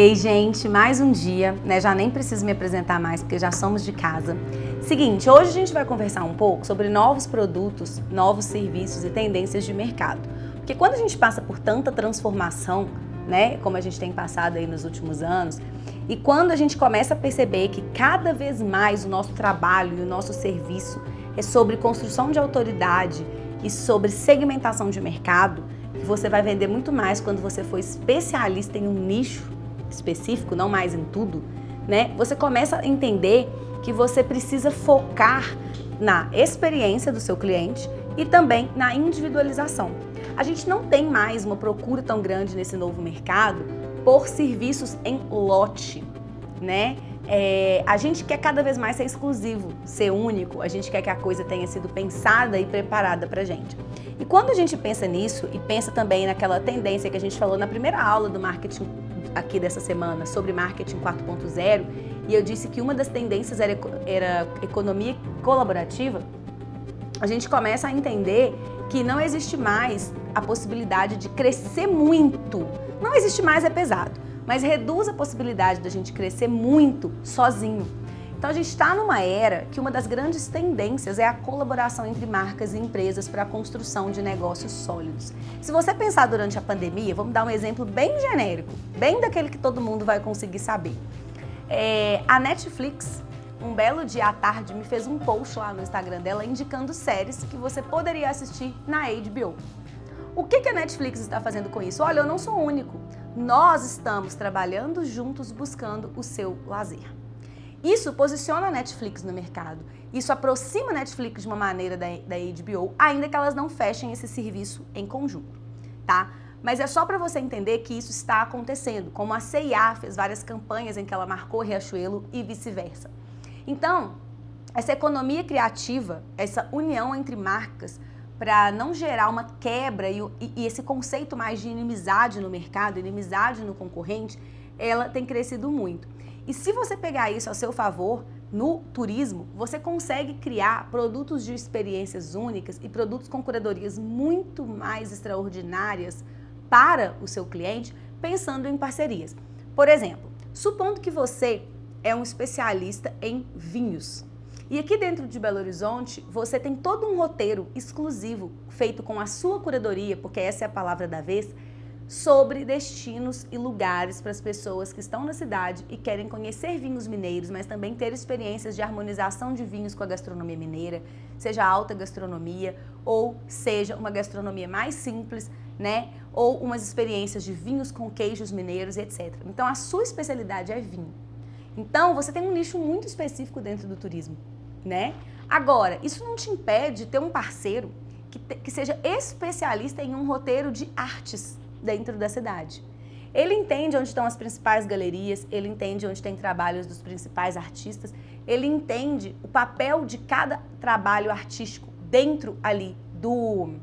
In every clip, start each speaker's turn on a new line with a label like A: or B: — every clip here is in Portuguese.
A: Ei, gente, mais um dia, né? Já nem preciso me apresentar mais, porque já somos de casa. Seguinte, hoje a gente vai conversar um pouco sobre novos produtos, novos serviços e tendências de mercado. Porque quando a gente passa por tanta transformação, né, como a gente tem passado aí nos últimos anos, e quando a gente começa a perceber que cada vez mais o nosso trabalho e o nosso serviço é sobre construção de autoridade e sobre segmentação de mercado, que você vai vender muito mais quando você for especialista em um nicho específico, não mais em tudo, né? Você começa a entender que você precisa focar na experiência do seu cliente e também na individualização. A gente não tem mais uma procura tão grande nesse novo mercado por serviços em lote, né? A gente quer cada vez mais ser exclusivo, ser único, a gente quer que a coisa tenha sido pensada e preparada pra gente. E quando a gente pensa nisso e pensa também naquela tendência que a gente falou na primeira aula do marketing aqui dessa semana sobre marketing 4.0, e eu disse que uma das tendências era economia colaborativa, a gente começa a entender que não existe mais a possibilidade de crescer muito. Não existe mais é pesado, mas reduz a possibilidade da gente crescer muito sozinho. Então a gente está numa era que uma das grandes tendências é a colaboração entre marcas e empresas para a construção de negócios sólidos. Se você pensar durante a pandemia, vamos dar um exemplo bem genérico, bem daquele que todo mundo vai conseguir saber. A Netflix, um belo dia à tarde, me fez um post lá no Instagram dela indicando séries que você poderia assistir na HBO. O que a Netflix está fazendo com isso? Olha, eu não sou o único. Nós estamos trabalhando juntos buscando o seu lazer. Isso posiciona a Netflix no mercado. Isso aproxima a Netflix de uma maneira da HBO, ainda que elas não fechem esse serviço em conjunto, tá? Mas é só para você entender que isso está acontecendo, como a C&A fez várias campanhas em que ela marcou Riachuelo e vice-versa. Então, essa economia criativa, essa união entre marcas, para não gerar uma quebra e esse conceito mais de inimizade no mercado, inimizade no concorrente, ela tem crescido muito. E se você pegar isso a seu favor, no turismo, você consegue criar produtos de experiências únicas e produtos com curadorias muito mais extraordinárias para o seu cliente, pensando em parcerias. Por exemplo, supondo que você é um especialista em vinhos. E aqui dentro de Belo Horizonte, você tem todo um roteiro exclusivo, feito com a sua curadoria, porque essa é a palavra da vez, sobre destinos e lugares para as pessoas que estão na cidade e querem conhecer vinhos mineiros, mas também ter experiências de harmonização de vinhos com a gastronomia mineira, seja alta gastronomia ou seja uma gastronomia mais simples, né? Ou umas experiências de vinhos com queijos mineiros, etc. Então a sua especialidade é vinho. Então você tem um nicho muito específico dentro do turismo, né? Agora, isso não te impede de ter um parceiro que seja especialista em um roteiro de artes dentro da cidade. Ele entende onde estão as principais galerias, ele entende onde tem trabalhos dos principais artistas, ele entende o papel de cada trabalho artístico dentro ali do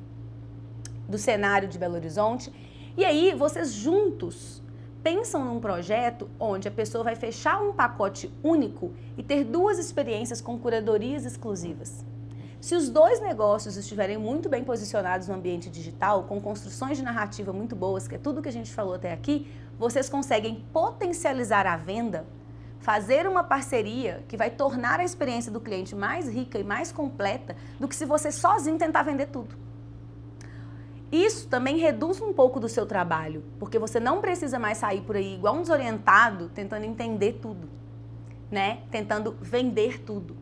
A: cenário de Belo Horizonte. E aí, vocês juntos pensam num projeto onde a pessoa vai fechar um pacote único e ter duas experiências com curadorias exclusivas. Se os dois negócios estiverem muito bem posicionados no ambiente digital, com construções de narrativa muito boas, que é tudo que a gente falou até aqui, vocês conseguem potencializar a venda, fazer uma parceria que vai tornar a experiência do cliente mais rica e mais completa do que se você sozinho tentar vender tudo. Isso também reduz um pouco do seu trabalho, porque você não precisa mais sair por aí igual um desorientado, tentando entender tudo, né? Tentando vender tudo.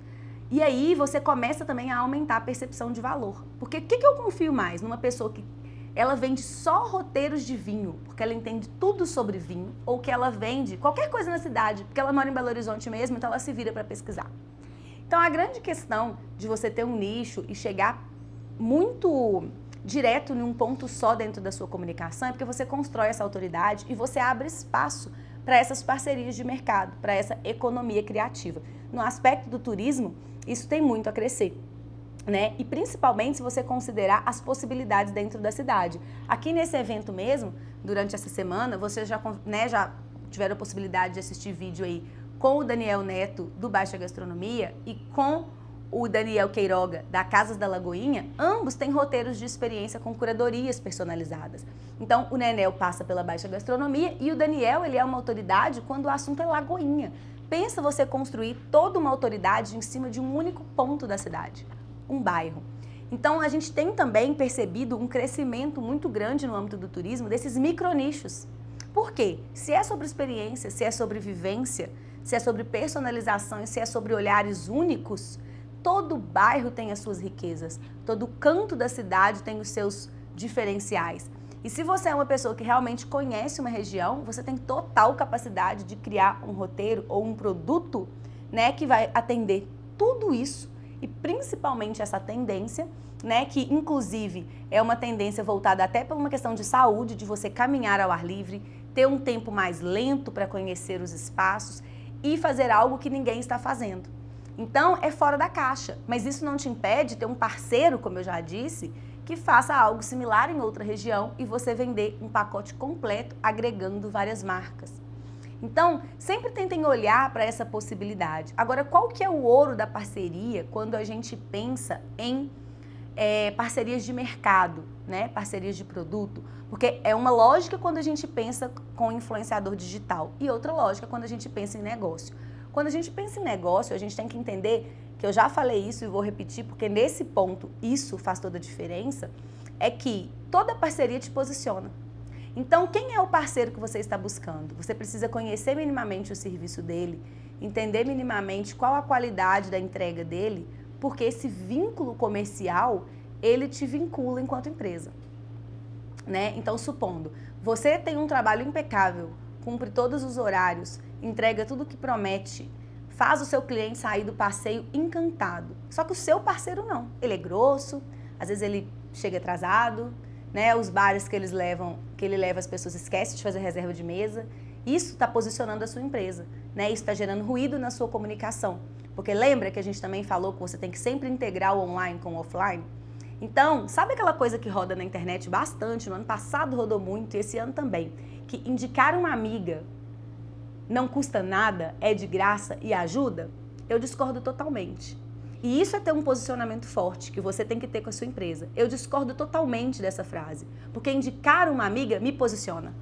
A: E aí você começa também a aumentar a percepção de valor. Porque o que eu confio mais? Numa pessoa que ela vende só roteiros de vinho, porque ela entende tudo sobre vinho, ou que ela vende qualquer coisa na cidade, porque ela mora em Belo Horizonte mesmo, então ela se vira para pesquisar. Então a grande questão de você ter um nicho e chegar muito direto em um ponto só dentro da sua comunicação é porque você constrói essa autoridade e você abre espaço para essas parcerias de mercado, para essa economia criativa. No aspecto do turismo, isso tem muito a crescer, né? E principalmente se você considerar as possibilidades dentro da cidade. Aqui nesse evento mesmo, durante essa semana, vocês já tiveram a possibilidade de assistir vídeo aí com o Daniel Neto, do Baixa Gastronomia, e com o Daniel Queiroga, da Casas da Lagoinha, ambos têm roteiros de experiência com curadorias personalizadas. Então, o Nenel passa pela baixa gastronomia e o Daniel, ele é uma autoridade quando o assunto é Lagoinha. Pensa você construir toda uma autoridade em cima de um único ponto da cidade, um bairro. Então, a gente tem também percebido um crescimento muito grande no âmbito do turismo desses micronichos. Por quê? Se é sobre experiência, se é sobre vivência, se é sobre personalização e se é sobre olhares únicos, todo bairro tem as suas riquezas, todo canto da cidade tem os seus diferenciais. E se você é uma pessoa que realmente conhece uma região, você tem total capacidade de criar um roteiro ou um produto, né, que vai atender tudo isso e principalmente essa tendência, né, que inclusive é uma tendência voltada até por uma questão de saúde, de você caminhar ao ar livre, ter um tempo mais lento para conhecer os espaços e fazer algo que ninguém está fazendo. Então, é fora da caixa, mas isso não te impede de ter um parceiro, como eu já disse, que faça algo similar em outra região e você vender um pacote completo, agregando várias marcas. Então, sempre tentem olhar para essa possibilidade. Agora, qual que é o ouro da parceria quando a gente pensa em parcerias de mercado, né? Parcerias de produto? Porque é uma lógica quando a gente pensa com influenciador digital e outra lógica quando a gente pensa em negócio. Quando a gente pensa em negócio, a gente tem que entender, que eu já falei isso e vou repetir, porque nesse ponto isso faz toda a diferença, é que toda parceria te posiciona. Então, quem é o parceiro que você está buscando? Você precisa conhecer minimamente o serviço dele, entender minimamente qual a qualidade da entrega dele, porque esse vínculo comercial, ele te vincula enquanto empresa, né? Então, supondo, você tem um trabalho impecável, cumpre todos os horários, entrega tudo o que promete, faz o seu cliente sair do passeio encantado. Só que o seu parceiro não. Ele é grosso, às vezes ele chega atrasado, né? Os bares que ele leva as pessoas esquecem de fazer reserva de mesa. Isso está posicionando a sua empresa, né? Isso está gerando ruído na sua comunicação. Porque lembra que a gente também falou que você tem que sempre integrar o online com o offline? Então, sabe aquela coisa que roda na internet bastante? No ano passado rodou muito e esse ano também. Que indicar uma amiga não custa nada, é de graça e ajuda? Eu discordo totalmente. E isso é ter um posicionamento forte que você tem que ter com a sua empresa. Eu discordo totalmente dessa frase, porque indicar uma amiga me posiciona.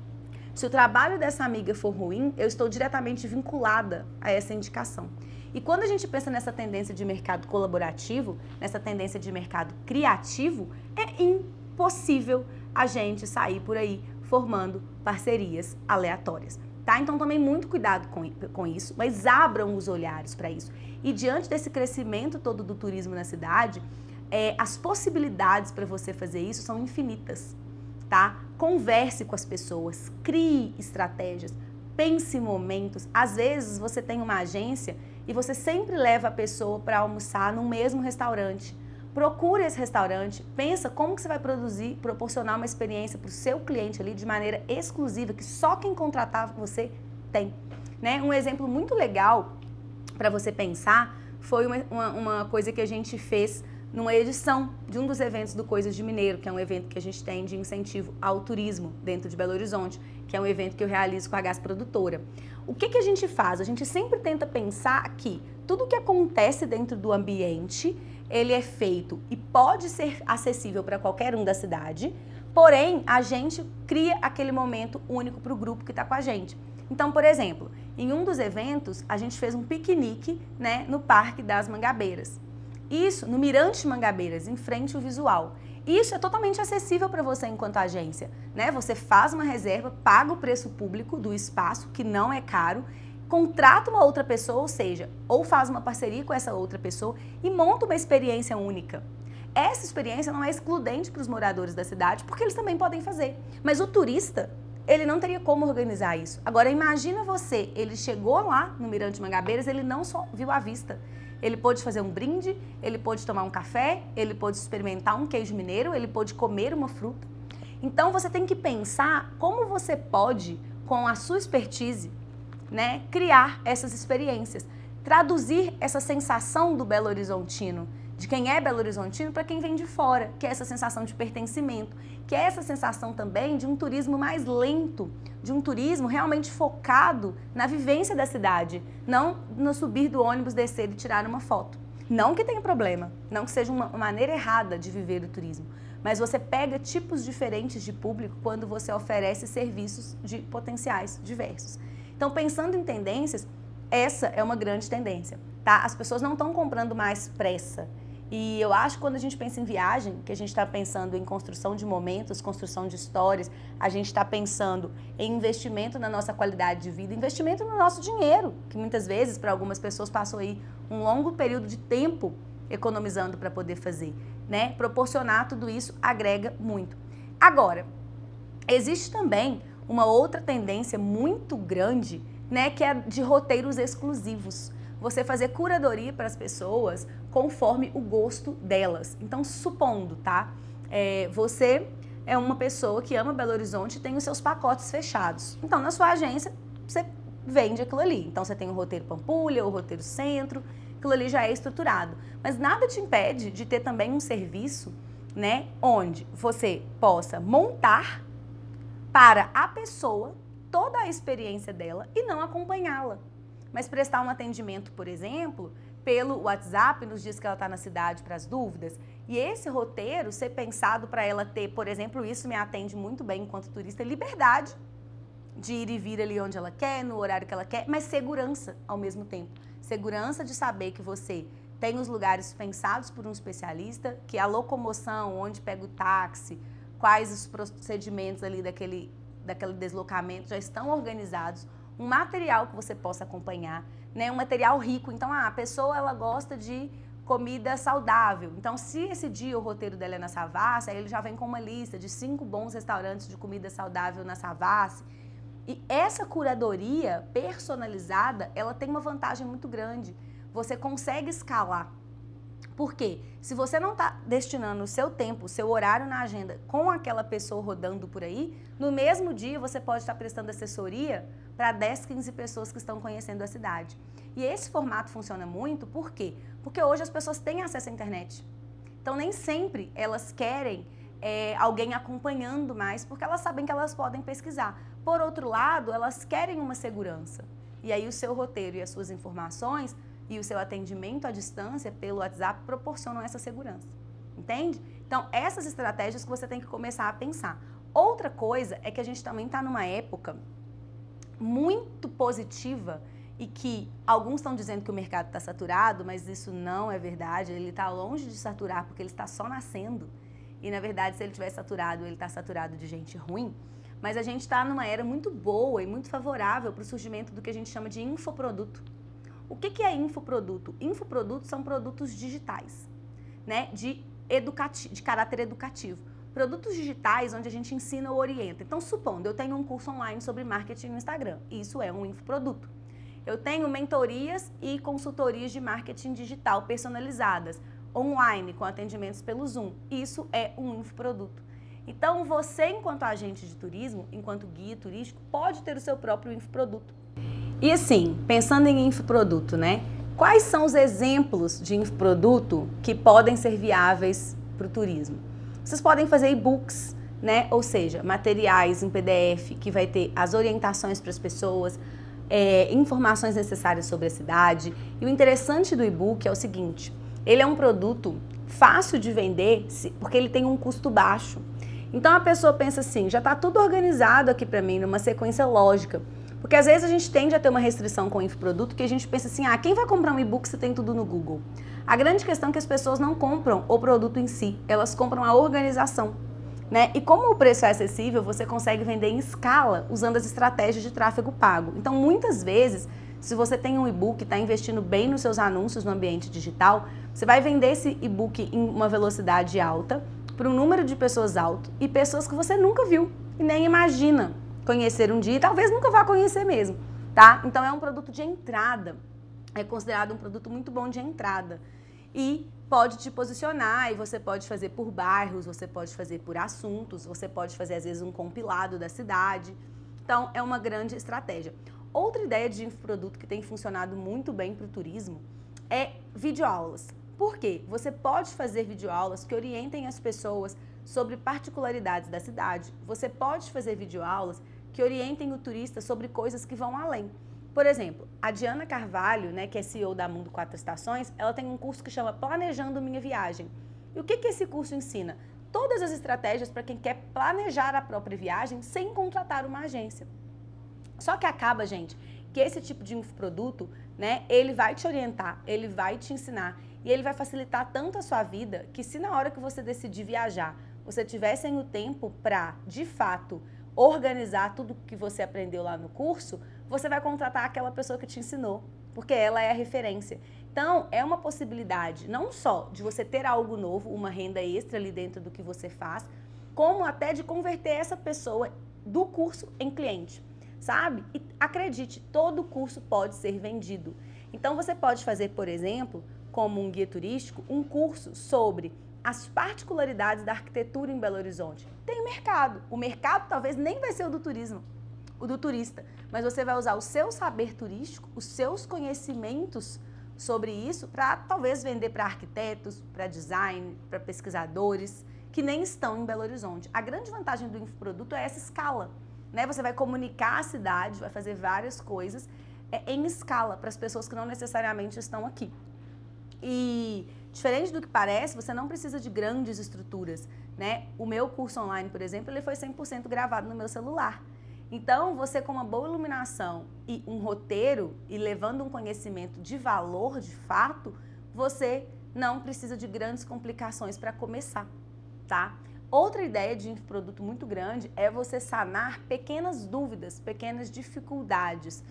A: Se o trabalho dessa amiga for ruim, eu estou diretamente vinculada a essa indicação. E quando a gente pensa nessa tendência de mercado colaborativo, nessa tendência de mercado criativo, é impossível a gente sair por aí formando parcerias aleatórias. Tá? Então tomem muito cuidado com isso, mas abram os olhares para isso. E diante desse crescimento todo do turismo na cidade, as possibilidades para você fazer isso são infinitas. Tá? Converse com as pessoas, crie estratégias, pense em momentos. Às vezes você tem uma agência e você sempre leva a pessoa para almoçar no mesmo restaurante. Procure esse restaurante, pensa como que você vai proporcionar uma experiência para o seu cliente ali de maneira exclusiva, que só quem contratar você tem. Né? Um exemplo muito legal para você pensar foi uma coisa que a gente fez numa edição de um dos eventos do Coisas de Mineiro, que é um evento que a gente tem de incentivo ao turismo dentro de Belo Horizonte, que é um evento que eu realizo com a Gás Produtora. O que a gente faz? A gente sempre tenta pensar que tudo que acontece dentro do ambiente, ele é feito e pode ser acessível para qualquer um da cidade, porém, a gente cria aquele momento único para o grupo que está com a gente. Então, por exemplo, em um dos eventos, a gente fez um piquenique, né, no Parque das Mangabeiras. Isso, no Mirante Mangabeiras, em frente ao visual. Isso é totalmente acessível para você enquanto agência, né? Você faz uma reserva, paga o preço público do espaço, que não é caro, contrata uma outra pessoa, ou seja, ou faz uma parceria com essa outra pessoa e monta uma experiência única. Essa experiência não é excludente para os moradores da cidade, porque eles também podem fazer. Mas o turista, ele não teria como organizar isso. Agora, imagina você, ele chegou lá no Mirante Mangabeiras, ele não só viu a vista. Ele pôde fazer um brinde, ele pôde tomar um café, ele pôde experimentar um queijo mineiro, ele pôde comer uma fruta. Então, você tem que pensar como você pode, com a sua expertise, né, criar essas experiências, traduzir essa sensação do Belo Horizontino, de quem é Belo Horizontino para quem vem de fora, que é essa sensação de pertencimento, que é essa sensação também de um turismo mais lento, de um turismo realmente focado na vivência da cidade, não no subir do ônibus, descer e tirar uma foto. Não que tenha problema, não que seja uma maneira errada de viver o turismo, mas você pega tipos diferentes de público quando você oferece serviços de potenciais diversos. Então, pensando em tendências, essa é uma grande tendência, tá? As pessoas não estão comprando mais pressa. E eu acho que quando a gente pensa em viagem, que a gente está pensando em construção de momentos, construção de histórias, a gente está pensando em investimento na nossa qualidade de vida, investimento no nosso dinheiro, que muitas vezes, para algumas pessoas, passou aí um longo período de tempo economizando para poder fazer, né? Proporcionar tudo isso agrega muito. Agora, existe também uma outra tendência muito grande, né, que é de roteiros exclusivos. Você fazer curadoria para as pessoas conforme o gosto delas. Então, supondo, tá? Você é uma pessoa que ama Belo Horizonte e tem os seus pacotes fechados. Então, na sua agência, você vende aquilo ali. Então, você tem o roteiro Pampulha, o roteiro Centro, aquilo ali já é estruturado. Mas nada te impede de ter também um serviço, né, onde você possa montar para a pessoa toda a experiência dela e não acompanhá-la. Mas prestar um atendimento, por exemplo, pelo WhatsApp nos dias que ela está na cidade para as dúvidas. E esse roteiro ser pensado para ela ter, por exemplo, isso me atende muito bem enquanto turista, liberdade de ir e vir ali onde ela quer, no horário que ela quer, mas segurança ao mesmo tempo. Segurança de saber que você tem os lugares pensados por um especialista, que a locomoção, onde pega o táxi, quais os procedimentos ali daquele deslocamento já estão organizados, um material que você possa acompanhar, né? Um material rico. Então, a pessoa ela gosta de comida saudável. Então, se esse dia o roteiro dela é na Savassi, aí ele já vem com uma lista de 5 bons restaurantes de comida saudável na Savassi. E essa curadoria personalizada, ela tem uma vantagem muito grande. Você consegue escalar. Por quê? Se você não está destinando o seu tempo, o seu horário na agenda com aquela pessoa rodando por aí, no mesmo dia você pode estar prestando assessoria para 10, 15 pessoas que estão conhecendo a cidade. E esse formato funciona muito, por quê? Porque hoje as pessoas têm acesso à internet. Então nem sempre elas querem alguém acompanhando mais, porque elas sabem que elas podem pesquisar. Por outro lado, elas querem uma segurança. E aí o seu roteiro e as suas informações e o seu atendimento à distância pelo WhatsApp proporcionam essa segurança, entende? Então, essas estratégias que você tem que começar a pensar. Outra coisa é que a gente também está numa época muito positiva e que alguns estão dizendo que o mercado está saturado, mas isso não é verdade, ele está longe de saturar porque ele está só nascendo. E, na verdade, se ele estiver saturado, ele está saturado de gente ruim. Mas a gente está numa era muito boa e muito favorável para o surgimento do que a gente chama de infoproduto. O que é infoproduto? Infoprodutos são produtos digitais, né, de caráter educativo. Produtos digitais onde a gente ensina ou orienta. Então, supondo, eu tenho um curso online sobre marketing no Instagram. Isso é um infoproduto. Eu tenho mentorias e consultorias de marketing digital personalizadas, online, com atendimentos pelo Zoom. Isso é um infoproduto. Então, você, enquanto agente de turismo, enquanto guia turístico, pode ter o seu próprio infoproduto. E assim, pensando em infoproduto, né? Quais são os exemplos de infoproduto que podem ser viáveis para o turismo? Vocês podem fazer e-books, né? Ou seja, materiais em PDF que vai ter as orientações para as pessoas, informações necessárias sobre a cidade. E o interessante do e-book é o seguinte, ele é um produto fácil de vender porque ele tem um custo baixo. Então a pessoa pensa assim, já está tudo organizado aqui para mim, numa sequência lógica. Porque às vezes a gente tende a ter uma restrição com o infoproduto que a gente pensa assim, quem vai comprar um e-book se tem tudo no Google? A grande questão é que as pessoas não compram o produto em si, elas compram a organização, né? E como o preço é acessível, você consegue vender em escala usando as estratégias de tráfego pago. Então, muitas vezes, se você tem um e-book e está investindo bem nos seus anúncios no ambiente digital, você vai vender esse e-book em uma velocidade alta, para um número de pessoas alto e pessoas que você nunca viu e nem imagina conhecer um dia e talvez nunca vá conhecer mesmo, tá? Então é um produto de entrada, é considerado um produto muito bom de entrada e pode te posicionar e você pode fazer por bairros, você pode fazer por assuntos, você pode fazer às vezes um compilado da cidade, então é uma grande estratégia. Outra ideia de infoproduto que tem funcionado muito bem para o turismo é videoaulas. Por quê? Você pode fazer videoaulas que orientem as pessoas sobre particularidades da cidade, você pode fazer videoaulas que orientem o turista sobre coisas que vão além. Por exemplo, a Diana Carvalho, né, que é CEO da Mundo Quatro Estações, ela tem um curso que chama Planejando Minha Viagem. E o que esse curso ensina? Todas as estratégias para quem quer planejar a própria viagem sem contratar uma agência. Só que acaba, gente, que esse tipo de infoproduto, né, ele vai te orientar, ele vai te ensinar e ele vai facilitar tanto a sua vida que se na hora que você decidir viajar, você tiver sem o tempo para, de fato, organizar tudo que você aprendeu lá no curso, você vai contratar aquela pessoa que te ensinou, porque ela é a referência. Então, é uma possibilidade não só de você ter algo novo, uma renda extra ali dentro do que você faz, como até de converter essa pessoa do curso em cliente, sabe? E acredite, todo curso pode ser vendido. Então, você pode fazer, por exemplo, como um guia turístico, um curso sobre as particularidades da arquitetura em Belo Horizonte. Tem mercado. O mercado talvez nem vai ser o do turismo, o do turista, mas você vai usar o seu saber turístico, os seus conhecimentos sobre isso para talvez vender para arquitetos, para design, para pesquisadores que nem estão em Belo Horizonte. A grande vantagem do infoproduto é essa escala, né? Você vai comunicar a cidade, vai fazer várias coisas em escala para as pessoas que não necessariamente estão aqui. E diferente do que parece, você não precisa de grandes estruturas, né? O meu curso online, por exemplo, ele foi 100% gravado no meu celular. Então, você com uma boa iluminação e um roteiro e levando um conhecimento de valor, de fato, você não precisa de grandes complicações para começar, tá? Outra ideia de infoproduto muito grande é você sanar pequenas dúvidas, pequenas dificuldades.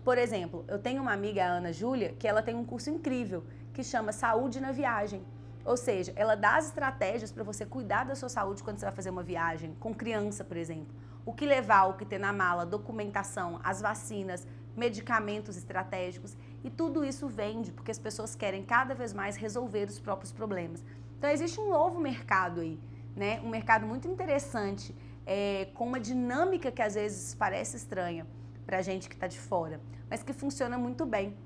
A: Por exemplo, eu tenho uma amiga, a Ana Júlia, que ela tem um curso incrível que chama Saúde na Viagem. Ou seja, ela dá as estratégias para você cuidar da sua saúde quando você vai fazer uma viagem, com criança, por exemplo. O que levar, o que ter na mala, documentação, as vacinas, medicamentos estratégicos. E tudo isso vende porque as pessoas querem cada vez mais resolver os próprios problemas. Então existe um novo mercado aí, né? Um mercado muito interessante, com uma dinâmica que às vezes parece estranha pra gente que está de fora, mas que funciona muito bem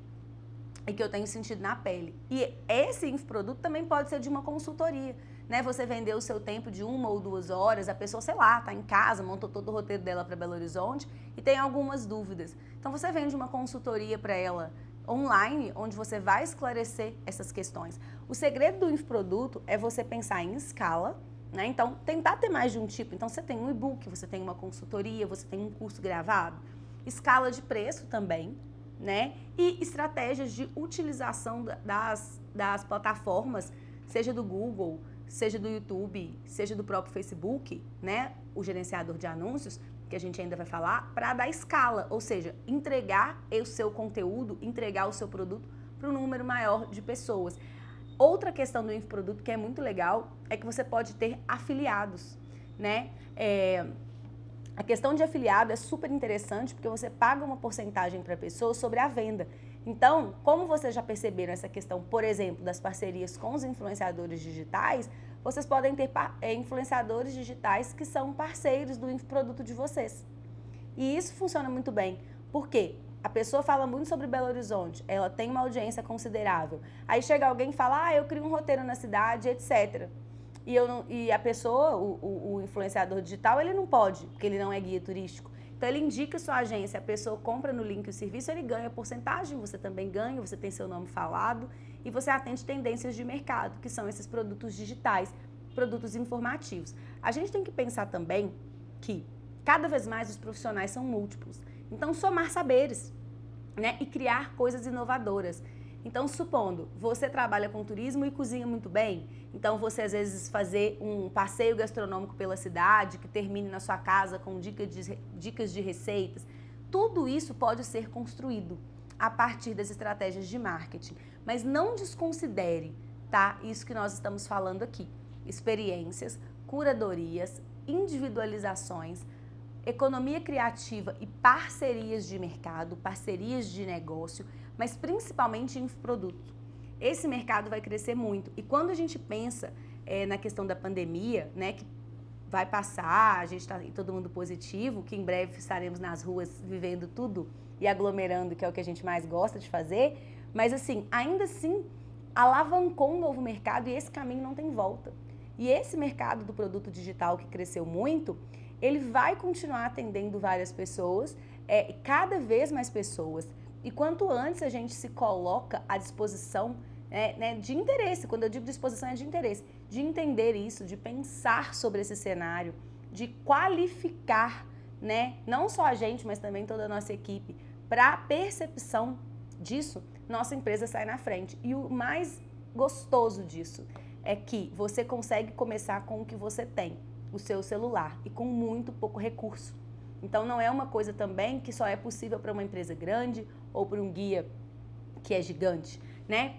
A: e que eu tenho sentido na pele. E esse infoproduto também pode ser de uma consultoria, né? Você vender o seu tempo de 1 ou 2 horas, a pessoa, sei lá, tá em casa, montou todo o roteiro dela para Belo Horizonte e tem algumas dúvidas. Então você vende uma consultoria para ela online, onde você vai esclarecer essas questões. O segredo do infoproduto é você pensar em escala, né? Então tentar ter mais de um tipo. Então você tem um e-book, você tem uma consultoria, você tem um curso gravado. Escala de preço também, né? E estratégias de utilização das plataformas, seja do Google, seja do YouTube, seja do próprio Facebook, né? O gerenciador de anúncios, que a gente ainda vai falar, para dar escala, ou seja, entregar o seu conteúdo, entregar o seu produto para um número maior de pessoas. Outra questão do infoproduto que é muito legal é que você pode ter afiliados, né? A questão de afiliado é super interessante porque você paga uma porcentagem para a pessoa sobre a venda. Então, como vocês já perceberam essa questão, por exemplo, das parcerias com os influenciadores digitais, vocês podem ter influenciadores digitais que são parceiros do infoproduto de vocês. E isso funciona muito bem. Por quê? A pessoa fala muito sobre Belo Horizonte, ela tem uma audiência considerável. Aí chega alguém e fala, eu crio um roteiro na cidade, etc. E a pessoa, o influenciador digital, ele não pode, porque ele não é guia turístico. Então ele indica sua agência, a pessoa compra no link o serviço, ele ganha porcentagem, você também ganha, você tem seu nome falado e você atende tendências de mercado, que são esses produtos digitais, produtos informativos. A gente tem que pensar também que cada vez mais os profissionais são múltiplos. Então somar saberes, né, e criar coisas inovadoras. Então, supondo, você trabalha com turismo e cozinha muito bem, então você às vezes fazer um passeio gastronômico pela cidade, que termine na sua casa com dicas de receitas, tudo isso pode ser construído a partir das estratégias de marketing. Mas não desconsidere, tá? Isso que nós estamos falando aqui. Experiências, curadorias, individualizações, economia criativa e parcerias de mercado, parcerias de negócio, mas principalmente infoproduto. Esse mercado vai crescer muito. E quando a gente pensa na questão da pandemia, né, que vai passar, a gente está todo mundo positivo, que em breve estaremos nas ruas vivendo tudo e aglomerando, que é o que a gente mais gosta de fazer, mas assim, ainda assim, alavancou um novo mercado e esse caminho não tem volta. E esse mercado do produto digital que cresceu muito, ele vai continuar atendendo várias pessoas, cada vez mais pessoas, E quanto antes a gente se coloca à disposição de interesse, quando eu digo disposição é de interesse, de entender isso, de pensar sobre esse cenário, de qualificar, não só a gente, mas também toda a nossa equipe, para a percepção disso, nossa empresa sai na frente. E o mais gostoso disso é que você consegue começar com o que você tem, o seu celular, e com muito pouco recurso. Então não é uma coisa também que só é possível para uma empresa grande ou para um guia que é gigante,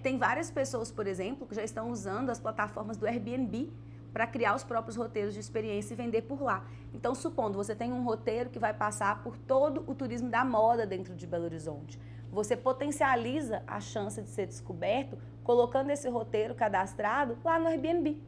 A: Tem várias pessoas, por exemplo, que já estão usando as plataformas do Airbnb para criar os próprios roteiros de experiência e vender por lá. Então, supondo, você tem um roteiro que vai passar por todo o turismo da moda dentro de Belo Horizonte. Você potencializa a chance de ser descoberto colocando esse roteiro cadastrado lá no Airbnb,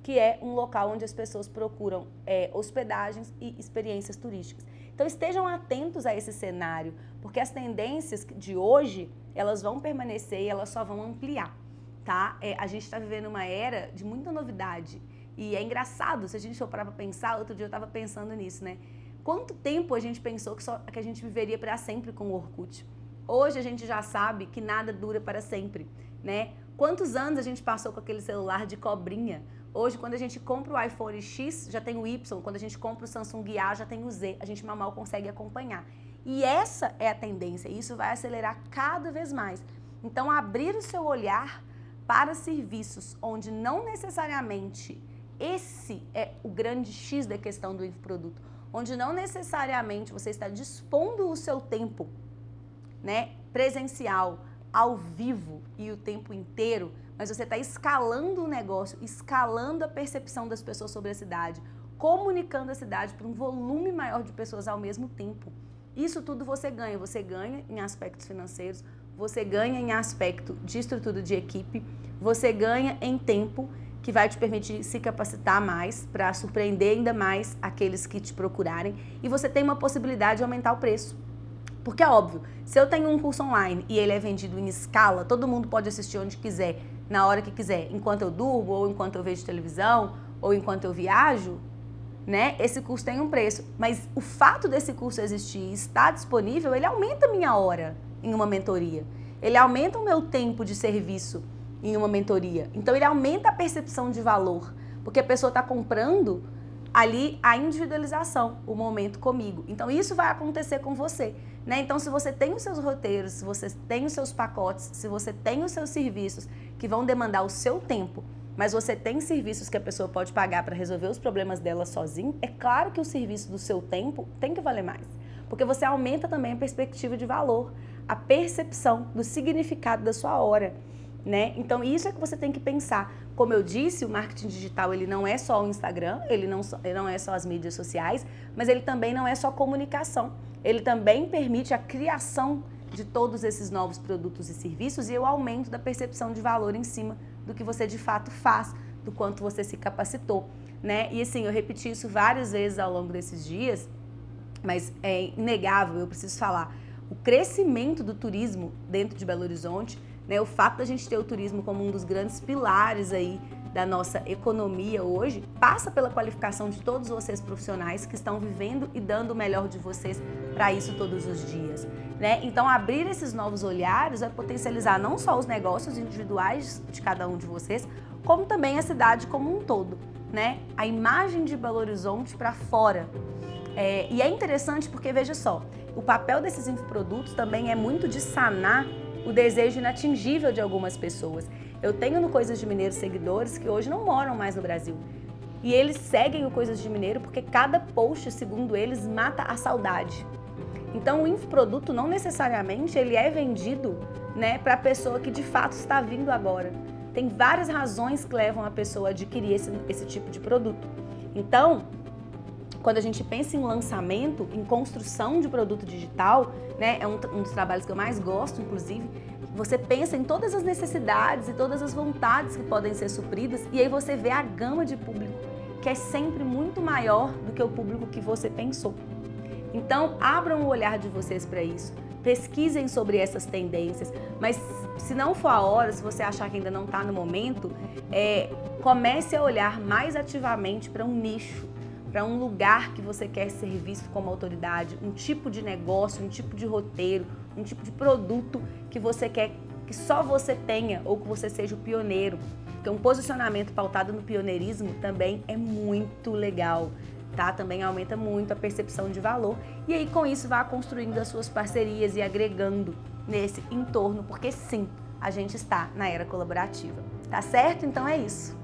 A: que é um local onde as pessoas procuram hospedagens e experiências turísticas. Então estejam atentos a esse cenário, porque as tendências de hoje, elas vão permanecer e elas só vão ampliar, tá? A gente está vivendo uma era de muita novidade e é engraçado, se a gente for parar para pensar, outro dia eu estava pensando nisso, Quanto tempo a gente pensou que a gente viveria para sempre com o Orkut? Hoje a gente já sabe que nada dura para sempre, Quantos anos a gente passou com aquele celular de cobrinha? Hoje, quando a gente compra o iPhone X, já tem o Y. Quando a gente compra o Samsung A, já tem o Z. A gente mal consegue acompanhar. E essa é a tendência. E isso vai acelerar cada vez mais. Então, abrir o seu olhar para serviços onde não necessariamente esse é o grande X da questão do infoproduto, onde não necessariamente você está dispondo o seu tempo, presencial, ao vivo e o tempo inteiro, mas você está escalando o negócio, escalando a percepção das pessoas sobre a cidade, comunicando a cidade para um volume maior de pessoas ao mesmo tempo. Isso tudo você ganha em aspectos financeiros, você ganha em aspecto de estrutura de equipe, você ganha em tempo que vai te permitir se capacitar mais para surpreender ainda mais aqueles que te procurarem e você tem uma possibilidade de aumentar o preço. Porque é óbvio, se eu tenho um curso online e ele é vendido em escala, todo mundo pode assistir onde quiser, na hora que quiser, enquanto eu durmo, ou enquanto eu vejo televisão, ou enquanto eu viajo, Esse curso tem um preço. Mas o fato desse curso existir e estar disponível, ele aumenta a minha hora em uma mentoria. Ele aumenta o meu tempo de serviço em uma mentoria. Então, ele aumenta a percepção de valor, porque a pessoa está comprando ali a individualização, o momento comigo. Então, isso vai acontecer com você. Então, se você tem os seus roteiros, se você tem os seus pacotes, se você tem os seus serviços que vão demandar o seu tempo, mas você tem serviços que a pessoa pode pagar para resolver os problemas dela sozinho, é claro que o serviço do seu tempo tem que valer mais. Porque você aumenta também a perspectiva de valor, a percepção do significado da sua hora. Então, isso é que você tem que pensar. Como eu disse, o marketing digital ele não é só o Instagram, ele não é só as mídias sociais, mas ele também não é só comunicação. Ele também permite a criação de todos esses novos produtos e serviços e o aumento da percepção de valor em cima do que você de fato faz, do quanto você se capacitou. E assim, eu repeti isso várias vezes ao longo desses dias, mas é inegável, eu preciso falar. O crescimento do turismo dentro de Belo Horizonte, o fato da gente ter o turismo como um dos grandes pilares aí da nossa economia hoje, passa pela qualificação de todos vocês profissionais que estão vivendo e dando o melhor de vocês para isso todos os dias. Então, abrir esses novos olhares vai potencializar não só os negócios individuais de cada um de vocês, como também a cidade como um todo. A imagem de Belo Horizonte para fora. E é interessante porque, veja só, o papel desses infoprodutos também é muito de sanar o desejo inatingível de algumas pessoas. Eu tenho no Coisas de Mineiro seguidores que hoje não moram mais no Brasil. E eles seguem o Coisas de Mineiro porque cada post, segundo eles, mata a saudade. Então, o infoproduto não necessariamente ele é vendido para a pessoa que de fato está vindo agora. Tem várias razões que levam a pessoa a adquirir esse tipo de produto. Então, quando a gente pensa em lançamento, em construção de produto digital, é um dos trabalhos que eu mais gosto, inclusive, você pensa em todas as necessidades e todas as vontades que podem ser supridas e aí você vê a gama de público, que é sempre muito maior do que o público que você pensou. Então, abram o olhar de vocês para isso, pesquisem sobre essas tendências, mas se não for a hora, se você achar que ainda não está no momento, comece a olhar mais ativamente para um nicho, para um lugar que você quer ser visto como autoridade, um tipo de negócio, um tipo de roteiro, um tipo de produto que você quer que só você tenha ou que você seja o pioneiro. Porque um posicionamento pautado no pioneirismo também é muito legal, tá? Também aumenta muito a percepção de valor e aí com isso vá construindo as suas parcerias e agregando nesse entorno, porque sim, a gente está na era colaborativa. Tá certo? Então é isso.